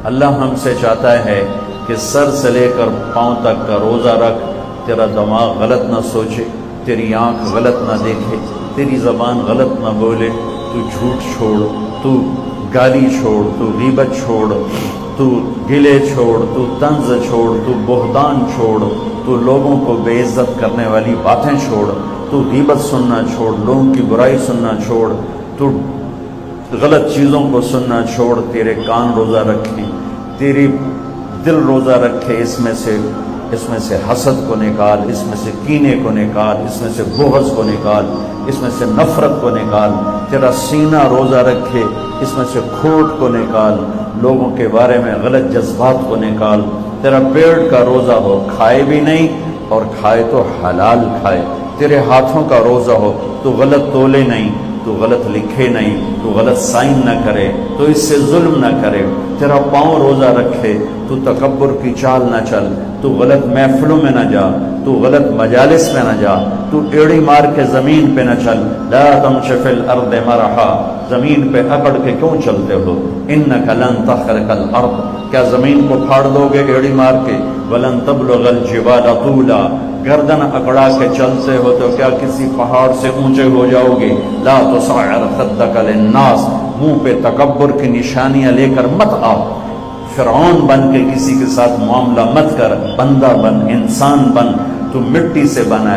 اللہ ہم سے چاہتا ہے کہ سر سے لے کر پاؤں تک کا روزہ رکھ، تیرا دماغ غلط نہ سوچے، تیری آنکھ غلط نہ دیکھے، تیری زبان غلط نہ بولے، تو جھوٹ چھوڑ، تو گالی چھوڑ، تو غیبت چھوڑ، تو گلے چھوڑ، تو طنز چھوڑ، تو بہتان چھوڑ، تو لوگوں کو بے عزت کرنے والی باتیں چھوڑ، تو غیبت سننا چھوڑ، لوگوں کی برائی سننا چھوڑ، تو غلط چیزوں کو سننا چھوڑ، تیرے کان روزہ رکھیں، تیری دل روزہ رکھے، اس میں سے حسد کو نکال، اس میں سے کینے کو نکال، اس میں سے بغض کو نکال، اس میں سے نفرت کو نکال، تیرا سینہ روزہ رکھے، اس میں سے کھوٹ کو نکال، لوگوں کے بارے میں غلط جذبات کو نکال، تیرا پیٹ کا روزہ ہو، کھائے بھی نہیں اور کھائے تو حلال کھائے، تیرے ہاتھوں کا روزہ ہو، تو غلط تولے نہیں، تو غلط لکھے نہیں، تو غلط سائن نہ کرے، تو اس سے ظلم نہ کرے، تیرا پاؤں روزہ رکھے، تو تکبر کی چال نہ چل، تو غلط محفلوں میں نہ جا، تو غلط مجالس میں نہ جا، تو ایڑی مار کے زمین پہ نہ چل، لا تمش فی الارض مرحا، زمین پہ اکڑ کے کیوں چلتے ہو، انک لن تخرق الارض، کیا زمین کو پھاڑ دو گے ایڑی مار کے، ولن تبلغ الجبال طولا، گردن اکڑا کے چلتے ہو تو کیا کسی پہاڑ سے اونچے ہو جاؤ گے، لا تصعر خدک للناس، منہ پہ تکبر کی نشانیاں لے کر مت آؤ، فرعون بن کے کسی کے ساتھ معاملہ مت کر، بندہ بن، انسان بن، تو مٹی سے بنا